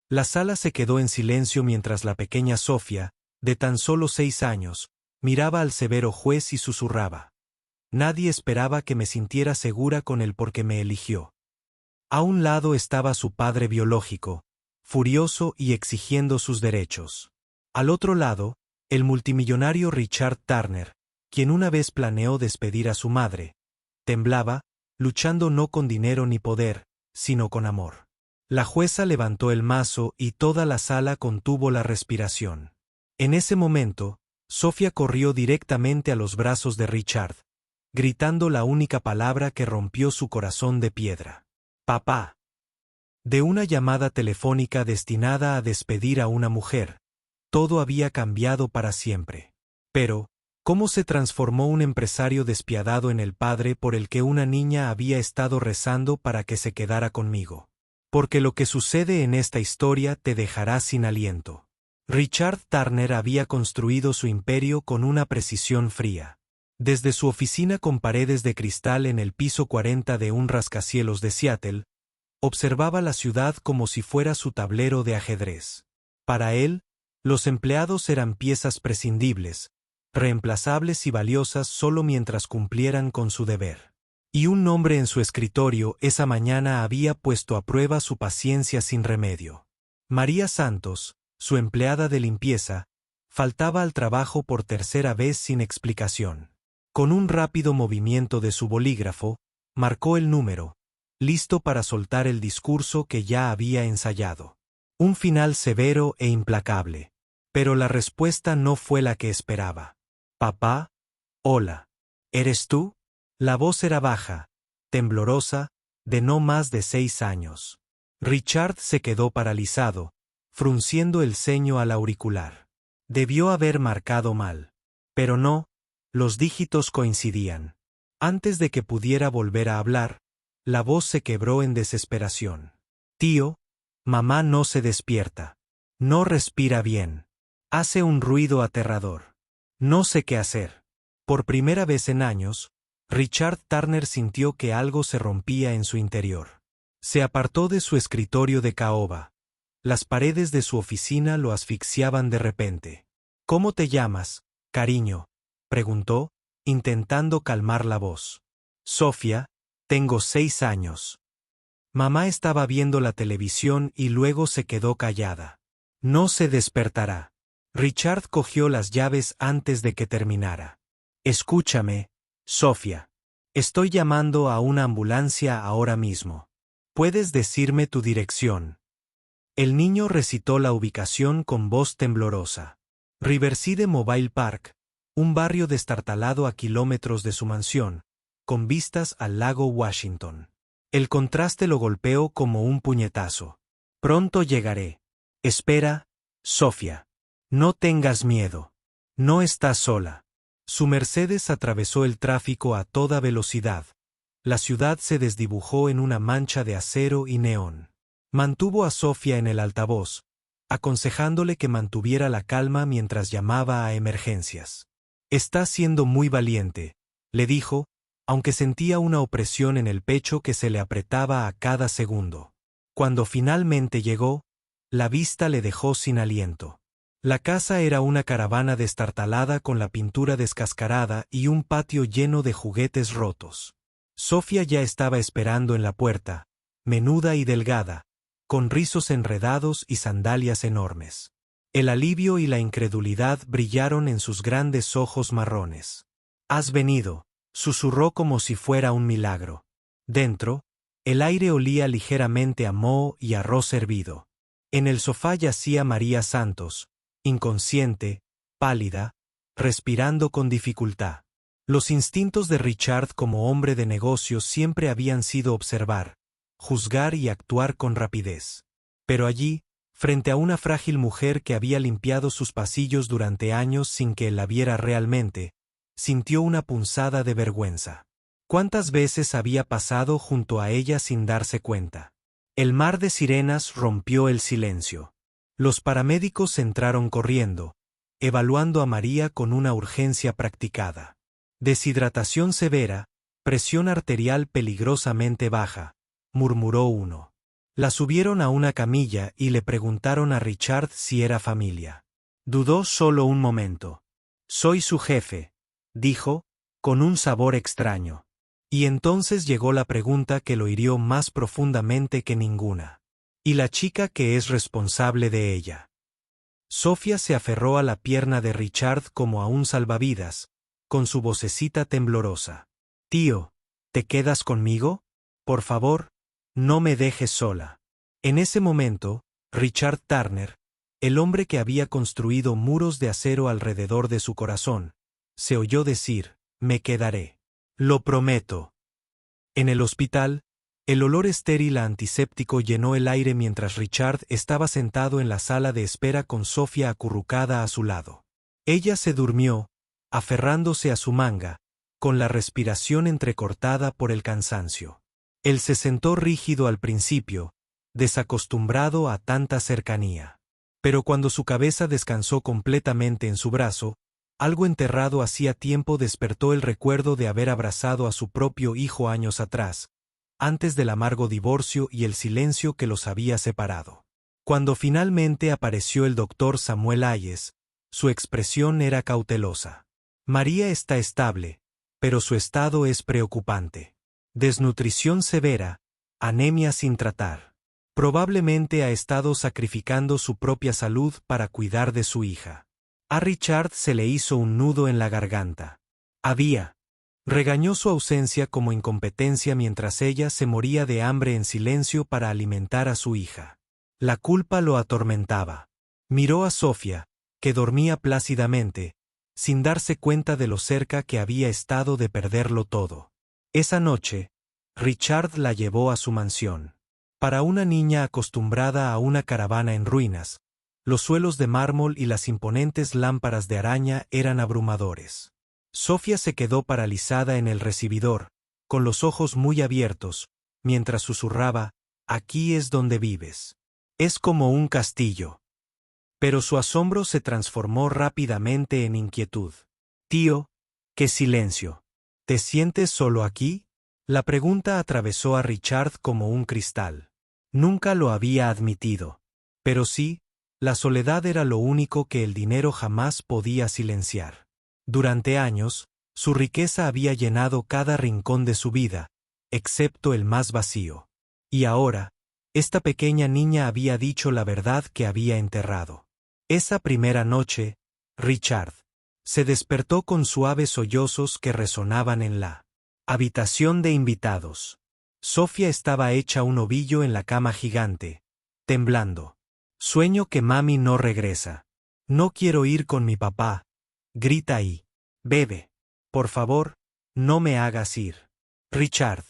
La sala se quedó en silencio mientras la pequeña Sofía, de tan solo 6 años, miraba al severo juez y susurraba. Nadie esperaba que me sintiera segura con él porque me eligió. A un lado estaba su padre biológico, furioso y exigiendo sus derechos. Al otro lado, el multimillonario Richard Turner, quien una vez planeó despedir a su madre, temblaba, luchando no con dinero ni poder, sino con amor. La jueza levantó el mazo y toda la sala contuvo la respiración. En ese momento, Sofía corrió directamente a los brazos de Richard, gritando la única palabra que rompió su corazón de piedra. «Papá». De una llamada telefónica destinada a despedir a una mujer, todo había cambiado para siempre. Pero, ¿cómo se transformó un empresario despiadado en el padre por el que una niña había estado rezando para que se quedara conmigo? Porque lo que sucede en esta historia te dejará sin aliento. Richard Turner había construido su imperio con una precisión fría. Desde su oficina con paredes de cristal en el piso 40 de un rascacielos de Seattle, observaba la ciudad como si fuera su tablero de ajedrez. Para él, los empleados eran piezas prescindibles, reemplazables y valiosas solo mientras cumplieran con su deber. Y un nombre en su escritorio esa mañana había puesto a prueba su paciencia sin remedio. María Santos, su empleada de limpieza, faltaba al trabajo por tercera vez sin explicación. Con un rápido movimiento de su bolígrafo, marcó el número, listo para soltar el discurso que ya había ensayado. Un final severo e implacable. Pero la respuesta no fue la que esperaba. «Papá, hola. ¿Eres tú?» La voz era baja, temblorosa, de no más de 6 años. Richard se quedó paralizado, frunciendo el ceño al auricular. Debió haber marcado mal. Pero no, los dígitos coincidían. Antes de que pudiera volver a hablar, la voz se quebró en desesperación. «Tío, mamá no se despierta. No respira bien. Hace un ruido aterrador. No sé qué hacer». Por primera vez en años, Richard Turner sintió que algo se rompía en su interior. Se apartó de su escritorio de caoba. Las paredes de su oficina lo asfixiaban de repente. «¿Cómo te llamas, cariño?», preguntó, intentando calmar la voz. «Sofía, tengo 6 años». Mamá estaba viendo la televisión y luego se quedó callada. «No se despertará». Richard cogió las llaves antes de que terminara. «Escúchame, Sofía. Estoy llamando a una ambulancia ahora mismo. ¿Puedes decirme tu dirección?» El niño recitó la ubicación con voz temblorosa. Riverside Mobile Park, un barrio destartalado a kilómetros de su mansión, con vistas al lago Washington. El contraste lo golpeó como un puñetazo. «Pronto llegaré. Espera, Sofía. No tengas miedo. No estás sola». Su Mercedes atravesó el tráfico a toda velocidad. La ciudad se desdibujó en una mancha de acero y neón. Mantuvo a Sofía en el altavoz, aconsejándole que mantuviera la calma mientras llamaba a emergencias. «Estás siendo muy valiente», le dijo, aunque sentía una opresión en el pecho que se le apretaba a cada segundo. Cuando finalmente llegó, la vista le dejó sin aliento. La casa era una caravana destartalada con la pintura descascarada y un patio lleno de juguetes rotos. Sofía ya estaba esperando en la puerta, menuda y delgada, con rizos enredados y sandalias enormes. El alivio y la incredulidad brillaron en sus grandes ojos marrones. «Has venido», susurró como si fuera un milagro. Dentro, el aire olía ligeramente a moho y arroz hervido. En el sofá yacía María Santos, inconsciente, pálida, respirando con dificultad. Los instintos de Richard como hombre de negocios siempre habían sido observar, juzgar y actuar con rapidez. Pero allí, frente a una frágil mujer que había limpiado sus pasillos durante años sin que él la viera realmente, sintió una punzada de vergüenza. ¿Cuántas veces había pasado junto a ella sin darse cuenta? El mar de sirenas rompió el silencio. Los paramédicos entraron corriendo, evaluando a María con una urgencia practicada. «Deshidratación severa, presión arterial peligrosamente baja», murmuró uno. La subieron a una camilla y le preguntaron a Richard si era familia. Dudó solo un momento. «Soy su jefe», dijo, con un sabor extraño. Y entonces llegó la pregunta que lo hirió más profundamente que ninguna. ¿Y la chica que es responsable de ella? Sofía se aferró a la pierna de Richard como a un salvavidas, con su vocecita temblorosa. «Tío, ¿te quedas conmigo? Por favor, no me dejes sola». En ese momento, Richard Turner, el hombre que había construido muros de acero alrededor de su corazón, se oyó decir: «Me quedaré. Lo prometo». En el hospital, el olor estéril a antiséptico llenó el aire mientras Richard estaba sentado en la sala de espera con Sofía acurrucada a su lado. Ella se durmió, aferrándose a su manga, con la respiración entrecortada por el cansancio. Él se sentó rígido al principio, desacostumbrado a tanta cercanía. Pero cuando su cabeza descansó completamente en su brazo, algo enterrado hacía tiempo despertó el recuerdo de haber abrazado a su propio hijo años atrás, antes del amargo divorcio y el silencio que los había separado. Cuando finalmente apareció el doctor Samuel Hayes, su expresión era cautelosa. «María está estable, pero su estado es preocupante. Desnutrición severa, anemia sin tratar. Probablemente ha estado sacrificando su propia salud para cuidar de su hija». A Richard se le hizo un nudo en la garganta. Regañó su ausencia como incompetencia mientras ella se moría de hambre en silencio para alimentar a su hija. La culpa lo atormentaba. Miró a Sofía, que dormía plácidamente, sin darse cuenta de lo cerca que había estado de perderlo todo. Esa noche, Richard la llevó a su mansión. Para una niña acostumbrada a una caravana en ruinas, los suelos de mármol y las imponentes lámparas de araña eran abrumadores. Sofía se quedó paralizada en el recibidor, con los ojos muy abiertos, mientras susurraba: «Aquí es donde vives. Es como un castillo». Pero su asombro se transformó rápidamente en inquietud. «Tío, qué silencio. ¿Te sientes solo aquí?». La pregunta atravesó a Richard como un cristal. Nunca lo había admitido. Pero sí, la soledad era lo único que el dinero jamás podía silenciar. Durante años, su riqueza había llenado cada rincón de su vida, excepto el más vacío. Y ahora, esta pequeña niña había dicho la verdad que había enterrado. Esa primera noche, Richard se despertó con suaves sollozos que resonaban en la habitación de invitados. Sofía estaba hecha un ovillo en la cama gigante, temblando. «Sueño que mami no regresa. No quiero ir con mi papá», grita y «Bebe. Por favor, no me hagas ir». Richard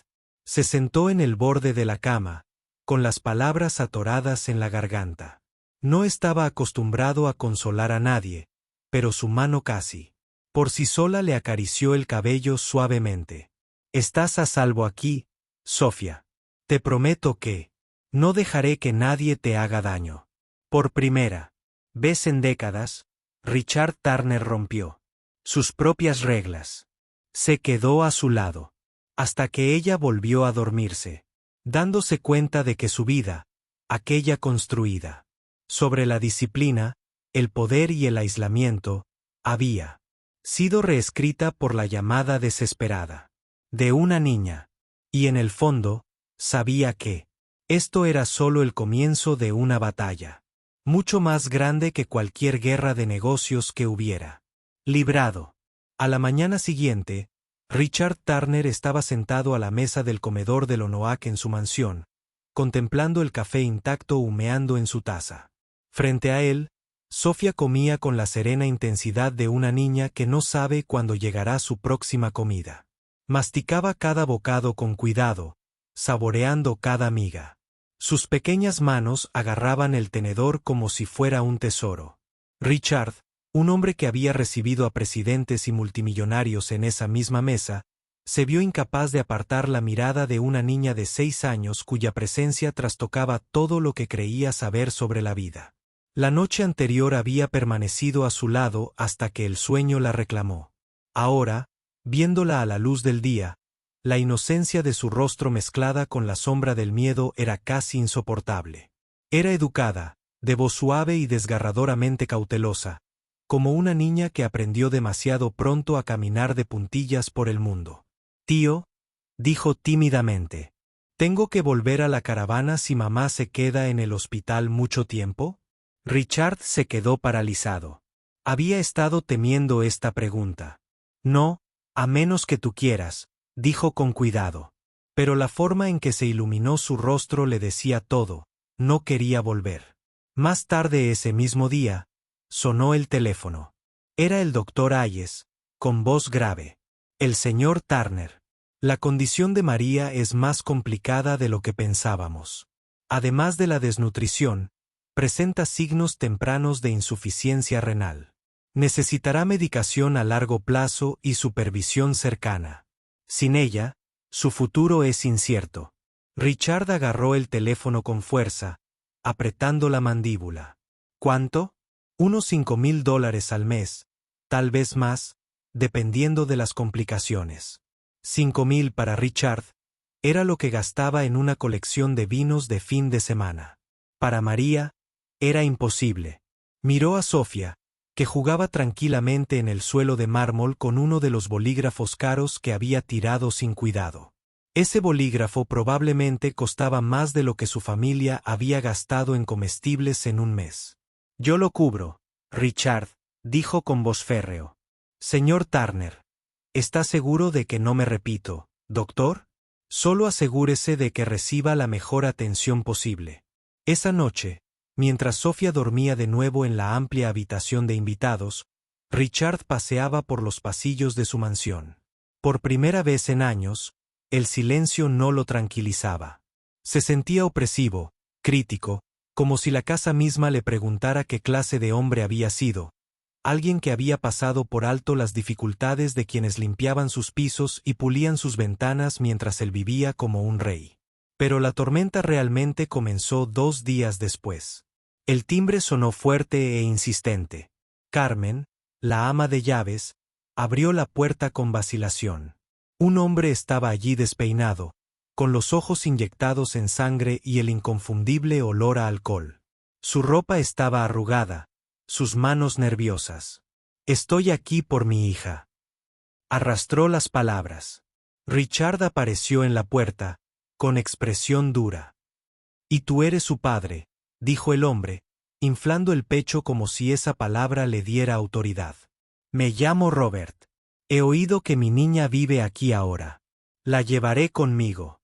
se sentó en el borde de la cama, con las palabras atoradas en la garganta. No estaba acostumbrado a consolar a nadie, pero su mano casi por sí sola le acarició el cabello suavemente. «Estás a salvo aquí, Sofía. Te prometo que no dejaré que nadie te haga daño». Por primera vez en décadas, Richard Turner rompió sus propias reglas. Se quedó a su lado, hasta que ella volvió a dormirse, dándose cuenta de que su vida, aquella construida sobre la disciplina, el poder y el aislamiento, había sido reescrita por la llamada desesperada de una niña, y en el fondo, sabía que esto era solo el comienzo de una batalla mucho más grande que cualquier guerra de negocios que hubiera librado. A la mañana siguiente, Richard Turner estaba sentado a la mesa del comedor del Onoac en su mansión, contemplando el café intacto humeando en su taza. Frente a él, Sofía comía con la serena intensidad de una niña que no sabe cuándo llegará su próxima comida. Masticaba cada bocado con cuidado, saboreando cada miga. Sus pequeñas manos agarraban el tenedor como si fuera un tesoro. Richard, un hombre que había recibido a presidentes y multimillonarios en esa misma mesa, se vio incapaz de apartar la mirada de una niña de 6 años cuya presencia trastocaba todo lo que creía saber sobre la vida. La noche anterior había permanecido a su lado hasta que el sueño la reclamó. Ahora, viéndola a la luz del día, La inocencia de su rostro mezclada con la sombra del miedo era casi insoportable. Era educada, de voz suave y desgarradoramente cautelosa, como una niña que aprendió demasiado pronto a caminar de puntillas por el mundo. Tío, dijo tímidamente, ¿tengo que volver a la caravana si mamá se queda en el hospital mucho tiempo? Richard se quedó paralizado. Había estado temiendo esta pregunta. No, a menos que tú quieras, dijo con cuidado. Pero la forma en que se iluminó su rostro le decía todo, no quería volver. Más tarde ese mismo día, sonó el teléfono. Era el doctor Hayes, con voz grave. El señor Turner. La condición de María es más complicada de lo que pensábamos. Además de la desnutrición, presenta signos tempranos de insuficiencia renal. Necesitará medicación a largo plazo y supervisión cercana. Sin ella, su futuro es incierto. Richard agarró el teléfono con fuerza, apretando la mandíbula. ¿Cuánto? Unos $5,000 al mes, tal vez más, dependiendo de las complicaciones. 5,000 para Richard era lo que gastaba en una colección de vinos de fin de semana. Para María, era imposible. Miró a Sofía, que jugaba tranquilamente en el suelo de mármol con uno de los bolígrafos caros que había tirado sin cuidado. Ese bolígrafo probablemente costaba más de lo que su familia había gastado en comestibles en un mes. Yo lo cubro, Richard, dijo con voz férreo. Señor Turner, ¿está seguro de que no me repito, doctor? Solo asegúrese de que reciba la mejor atención posible. Esa noche, mientras Sofía dormía de nuevo en la amplia habitación de invitados, Richard paseaba por los pasillos de su mansión. Por primera vez en años, el silencio no lo tranquilizaba. Se sentía opresivo, crítico, como si la casa misma le preguntara qué clase de hombre había sido, alguien que había pasado por alto las dificultades de quienes limpiaban sus pisos y pulían sus ventanas mientras él vivía como un rey. Pero la tormenta realmente comenzó 2 días después. El timbre sonó fuerte e insistente. Carmen, la ama de llaves, abrió la puerta con vacilación. Un hombre estaba allí despeinado, con los ojos inyectados en sangre y el inconfundible olor a alcohol. Su ropa estaba arrugada, sus manos nerviosas. «Estoy aquí por mi hija». Arrastró las palabras. Richard apareció en la puerta, con expresión dura. «Y tú eres su padre», dijo el hombre, inflando el pecho como si esa palabra le diera autoridad. «Me llamo Robert. He oído que mi niña vive aquí ahora. La llevaré conmigo».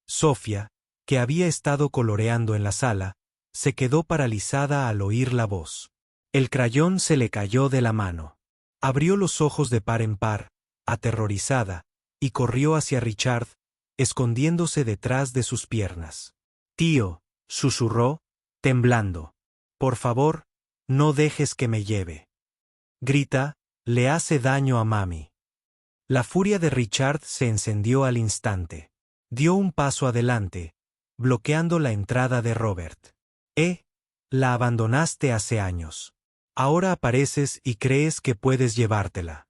Sofía, que había estado coloreando en la sala, se quedó paralizada al oír la voz. El crayón se le cayó de la mano. Abrió los ojos de par en par, aterrorizada, y corrió hacia Richard, escondiéndose detrás de sus piernas. «Tío», susurró, temblando. «Por favor, no dejes que me lleve». Grita, le hace daño a mami. La furia de Richard se encendió al instante. Dio un paso adelante, bloqueando la entrada de Robert. La abandonaste hace años. Ahora apareces y crees que puedes llevártela».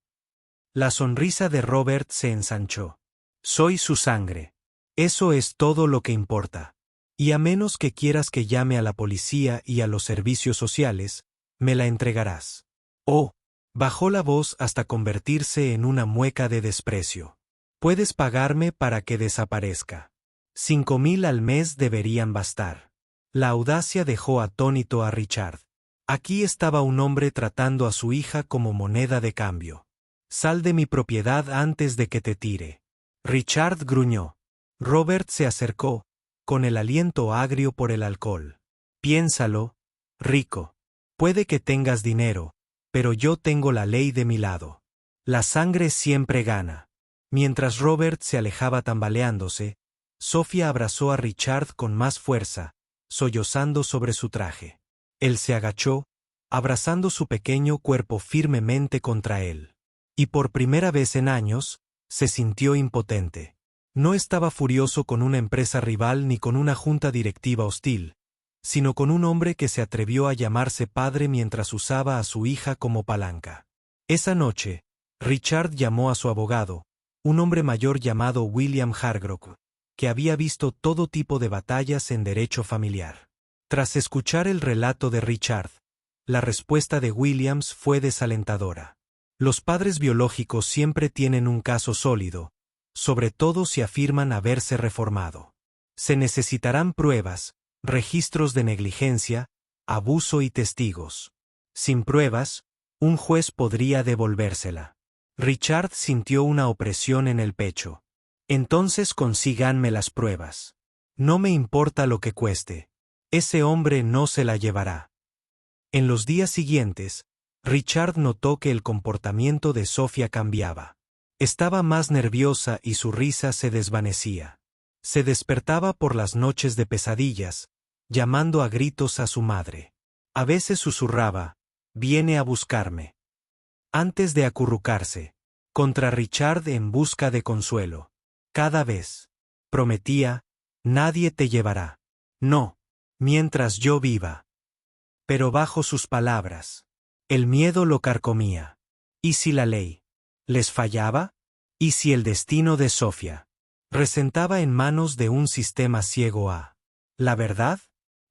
La sonrisa de Robert se ensanchó. «Soy su sangre. Eso es todo lo que importa. Y a menos que quieras que llame a la policía y a los servicios sociales, me la entregarás». «Oh», bajó la voz hasta convertirse en una mueca de desprecio. «Puedes pagarme para que desaparezca. 5,000 al mes deberían bastar». La audacia dejó atónito a Richard. Aquí estaba un hombre tratando a su hija como moneda de cambio. «Sal de mi propiedad antes de que te tire». Richard gruñó. Robert se acercó, con el aliento agrio por el alcohol. «Piénsalo, rico. Puede que tengas dinero, pero yo tengo la ley de mi lado. La sangre siempre gana». Mientras Robert se alejaba tambaleándose, Sofía abrazó a Richard con más fuerza, sollozando sobre su traje. Él se agachó, abrazando su pequeño cuerpo firmemente contra él. Y por primera vez en años, se sintió impotente. No estaba furioso con una empresa rival ni con una junta directiva hostil, sino con un hombre que se atrevió a llamarse padre mientras usaba a su hija como palanca. Esa noche, Richard llamó a su abogado, un hombre mayor llamado William Hargrove, que había visto todo tipo de batallas en derecho familiar. Tras escuchar el relato de Richard, la respuesta de Williams fue desalentadora. Los padres biológicos siempre tienen un caso sólido, sobre todo si afirman haberse reformado. Se necesitarán pruebas, registros de negligencia, abuso y testigos. Sin pruebas, un juez podría devolvérsela. Richard sintió una opresión en el pecho. Entonces consíganme las pruebas. No me importa lo que cueste. Ese hombre no se la llevará. En los días siguientes, Richard notó que el comportamiento de Sofía cambiaba. Estaba más nerviosa y su risa se desvanecía. Se despertaba por las noches de pesadillas, llamando a gritos a su madre. A veces susurraba, «Viene a buscarme». Antes de acurrucarse, contra Richard en busca de consuelo. Cada vez. Prometía, «Nadie te llevará». No, mientras yo viva. Pero bajo sus palabras, el miedo lo carcomía. ¿Y si la ley les fallaba? ¿Y si el destino de Sofía resentaba en manos de un sistema ciego a la verdad?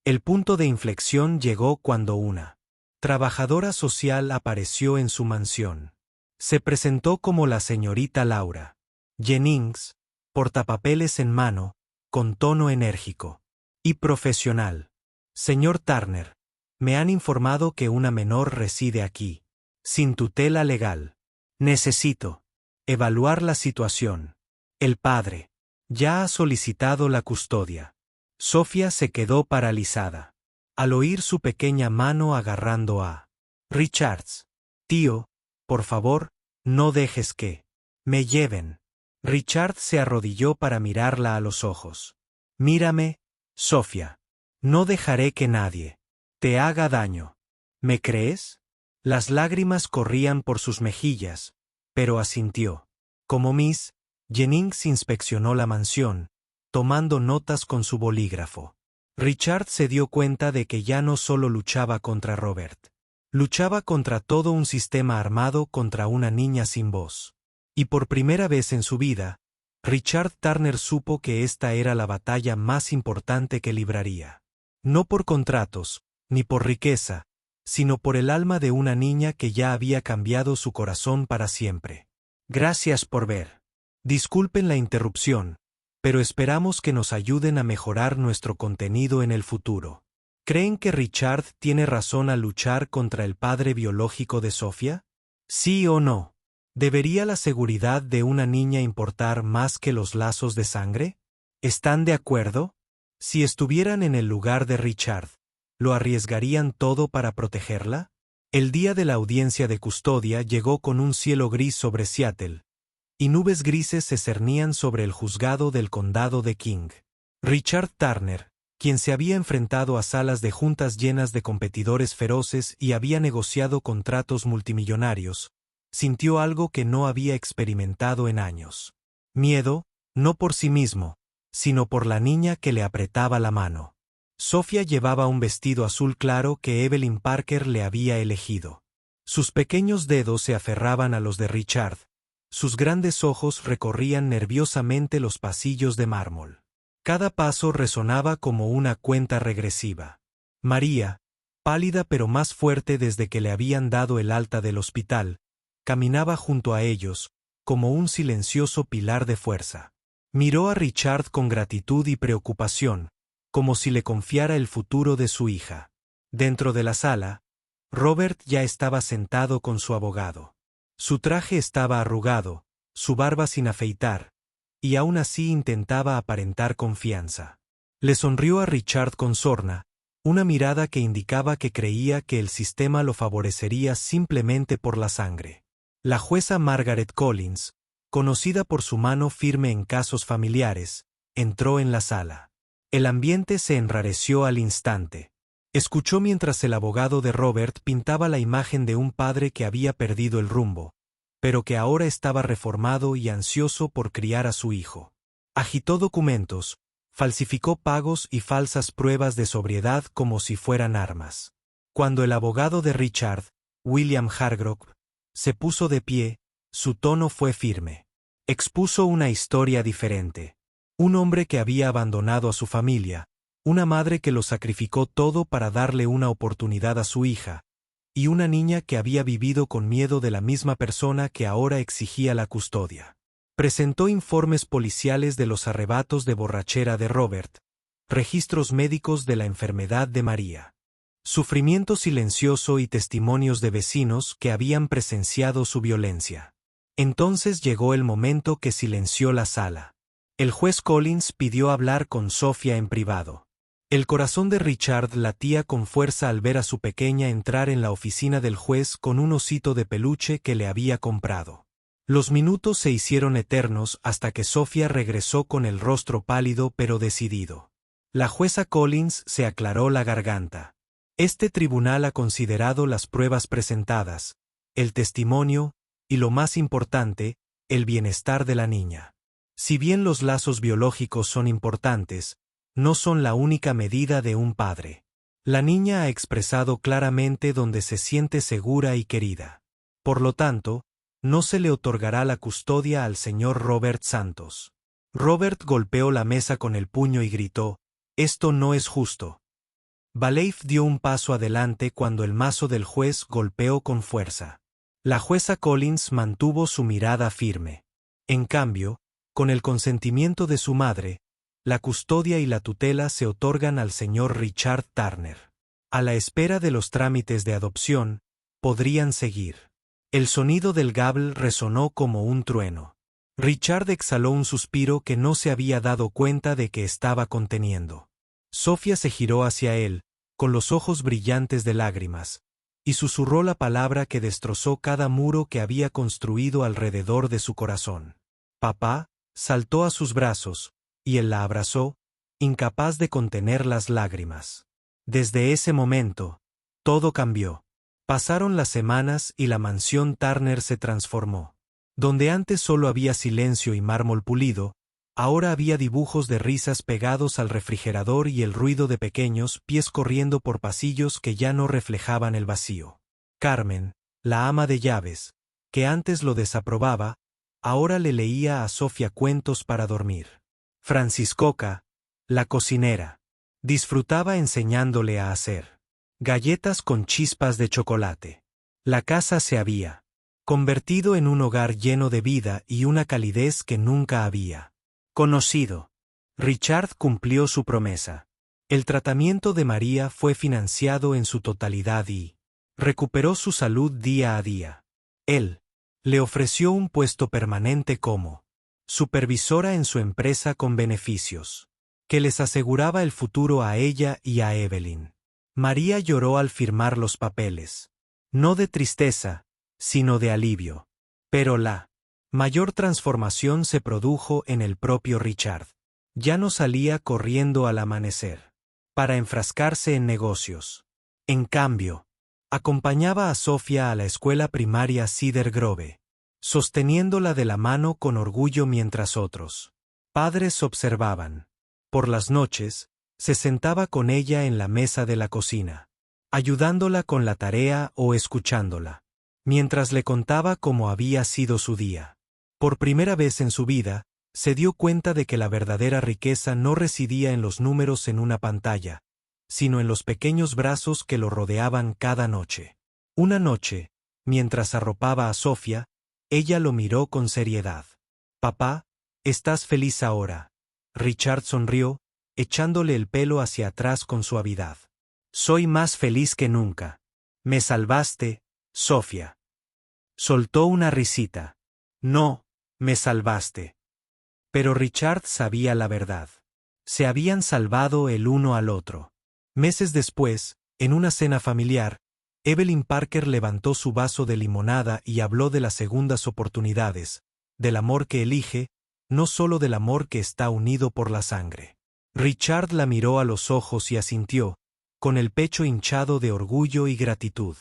El punto de inflexión llegó cuando una trabajadora social apareció en su mansión. Se presentó como la señorita Laura Jennings, portapapeles en mano, con tono enérgico y profesional. Señor Turner, me han informado que una menor reside aquí, sin tutela legal. Necesito evaluar la situación. El padre ya ha solicitado la custodia. Sofía se quedó paralizada al oír su pequeña mano agarrando a Richards. Tío, por favor, no dejes que me lleven. Richard se arrodilló para mirarla a los ojos. Mírame, Sofía. No dejaré que nadie te haga daño. ¿Me crees? Las lágrimas corrían por sus mejillas, pero asintió. Como Miss Jennings inspeccionó la mansión, tomando notas con su bolígrafo. Richard se dio cuenta de que ya no solo luchaba contra Robert. Luchaba contra todo un sistema armado contra una niña sin voz. Y por primera vez en su vida, Richard Turner supo que esta era la batalla más importante que libraría. No por contratos, ni por riqueza, sino por el alma de una niña que ya había cambiado su corazón para siempre. Gracias por ver. Disculpen la interrupción, pero esperamos que nos ayuden a mejorar nuestro contenido en el futuro. ¿Creen que Richard tiene razón al luchar contra el padre biológico de Sofía? ¿Sí o no? ¿Debería la seguridad de una niña importar más que los lazos de sangre? ¿Están de acuerdo? Si estuvieran en el lugar de Richard, ¿lo arriesgarían todo para protegerla? El día de la audiencia de custodia llegó con un cielo gris sobre Seattle, y nubes grises se cernían sobre el juzgado del condado de King. Richard Turner, quien se había enfrentado a salas de juntas llenas de competidores feroces y había negociado contratos multimillonarios, sintió algo que no había experimentado en años. Miedo, no por sí mismo, sino por la niña que le apretaba la mano. Sofía llevaba un vestido azul claro que Evelyn Parker le había elegido. Sus pequeños dedos se aferraban a los de Richard. Sus grandes ojos recorrían nerviosamente los pasillos de mármol. Cada paso resonaba como una cuenta regresiva. María, pálida pero más fuerte desde que le habían dado el alta del hospital, caminaba junto a ellos, como un silencioso pilar de fuerza. Miró a Richard con gratitud y preocupación, como si le confiara el futuro de su hija. Dentro de la sala, Robert ya estaba sentado con su abogado. Su traje estaba arrugado, su barba sin afeitar, y aún así intentaba aparentar confianza. Le sonrió a Richard con sorna, una mirada que indicaba que creía que el sistema lo favorecería simplemente por la sangre. La jueza Margaret Collins, conocida por su mano firme en casos familiares, entró en la sala. El ambiente se enrareció al instante. Escuchó mientras el abogado de Robert pintaba la imagen de un padre que había perdido el rumbo, pero que ahora estaba reformado y ansioso por criar a su hijo. Agitó documentos, falsificó pagos y falsas pruebas de sobriedad como si fueran armas. Cuando el abogado de Richard, William Hargrove, se puso de pie, su tono fue firme. Expuso una historia diferente. Un hombre que había abandonado a su familia, una madre que lo sacrificó todo para darle una oportunidad a su hija, y una niña que había vivido con miedo de la misma persona que ahora exigía la custodia. Presentó informes policiales de los arrebatos de borrachera de Robert, registros médicos de la enfermedad de María, sufrimiento silencioso y testimonios de vecinos que habían presenciado su violencia. Entonces llegó el momento que silenció la sala. El juez Collins pidió hablar con Sofía en privado. El corazón de Richard latía con fuerza al ver a su pequeña entrar en la oficina del juez con un osito de peluche que le había comprado. Los minutos se hicieron eternos hasta que Sofía regresó con el rostro pálido pero decidido. La jueza Collins se aclaró la garganta. Este tribunal ha considerado las pruebas presentadas, el testimonio, y lo más importante, el bienestar de la niña. Si bien los lazos biológicos son importantes, no son la única medida de un padre. La niña ha expresado claramente donde se siente segura y querida. Por lo tanto, no se le otorgará la custodia al señor Robert Santos. Robert golpeó la mesa con el puño y gritó: «Esto no es justo». Baleif dio un paso adelante cuando el mazo del juez golpeó con fuerza. La jueza Collins mantuvo su mirada firme. En cambio, con el consentimiento de su madre, la custodia y la tutela se otorgan al señor Richard Turner. A la espera de los trámites de adopción, podrían seguir. El sonido del gable resonó como un trueno. Richard exhaló un suspiro que no se había dado cuenta de que estaba conteniendo. Sofía se giró hacia él, con los ojos brillantes de lágrimas, y susurró la palabra que destrozó cada muro que había construido alrededor de su corazón. Papá saltó a sus brazos, y él la abrazó, incapaz de contener las lágrimas. Desde ese momento, todo cambió. Pasaron las semanas y la mansión Turner se transformó. Donde antes solo había silencio y mármol pulido, ahora había dibujos de risas pegados al refrigerador y el ruido de pequeños pies corriendo por pasillos que ya no reflejaban el vacío. Carmen, la ama de llaves, que antes lo desaprobaba, ahora le leía a Sofía cuentos para dormir. Franciscoca, la cocinera, disfrutaba enseñándole a hacer galletas con chispas de chocolate. La casa se había convertido en un hogar lleno de vida y una calidez que nunca había conocido. Richard cumplió su promesa. El tratamiento de María fue financiado en su totalidad y recuperó su salud día a día. Él le ofreció un puesto permanente como supervisora en su empresa con beneficios, que les aseguraba el futuro a ella y a Evelyn. María lloró al firmar los papeles, no de tristeza, sino de alivio. Pero la mayor transformación se produjo en el propio Richard. Ya no salía corriendo al amanecer para enfrascarse en negocios. En cambio, acompañaba a Sofía a la escuela primaria Cedar Grove, sosteniéndola de la mano con orgullo mientras otros padres observaban. Por las noches, se sentaba con ella en la mesa de la cocina, ayudándola con la tarea o escuchándola, mientras le contaba cómo había sido su día. Por primera vez en su vida, se dio cuenta de que la verdadera riqueza no residía en los números en una pantalla, sino en los pequeños brazos que lo rodeaban cada noche. Una noche, mientras arropaba a Sofía, ella lo miró con seriedad. «Papá, ¿estás feliz ahora?» Richard sonrió, echándole el pelo hacia atrás con suavidad. «Soy más feliz que nunca. Me salvaste, Sofía». Soltó una risita. «No, me salvaste». Pero Richard sabía la verdad. Se habían salvado el uno al otro. Meses después, en una cena familiar, Evelyn Parker levantó su vaso de limonada y habló de las segundas oportunidades, del amor que elige, no solo del amor que está unido por la sangre. Richard la miró a los ojos y asintió, con el pecho hinchado de orgullo y gratitud.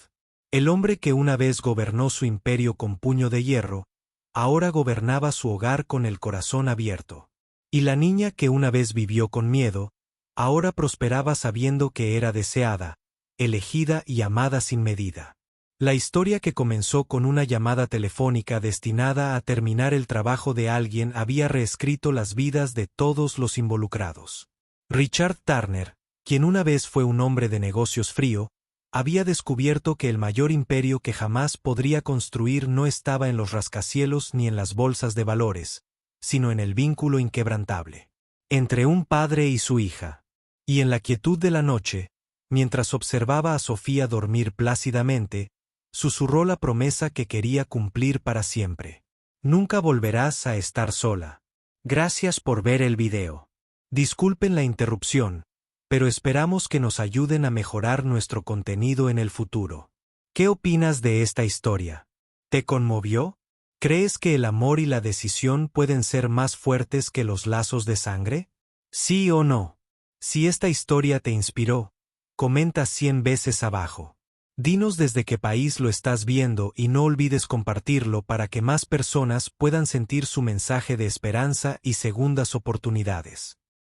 El hombre que una vez gobernó su imperio con puño de hierro, ahora gobernaba su hogar con el corazón abierto. Y la niña que una vez vivió con miedo, ahora prosperaba sabiendo que era deseada, elegida y amada sin medida. La historia, que comenzó con una llamada telefónica destinada a terminar el trabajo de alguien, había reescrito las vidas de todos los involucrados. Richard Turner, quien una vez fue un hombre de negocios frío, había descubierto que el mayor imperio que jamás podría construir no estaba en los rascacielos ni en las bolsas de valores, sino en el vínculo inquebrantable entre un padre y su hija. Y en la quietud de la noche, mientras observaba a Sofía dormir plácidamente, susurró la promesa que quería cumplir para siempre. Nunca volverás a estar sola. Gracias por ver el video. Disculpen la interrupción, pero esperamos que nos ayuden a mejorar nuestro contenido en el futuro. ¿Qué opinas de esta historia? ¿Te conmovió? ¿Crees que el amor y la decisión pueden ser más fuertes que los lazos de sangre? ¿Sí o no? Si esta historia te inspiró, comenta 100 veces abajo. Dinos desde qué país lo estás viendo y no olvides compartirlo para que más personas puedan sentir su mensaje de esperanza y segundas oportunidades.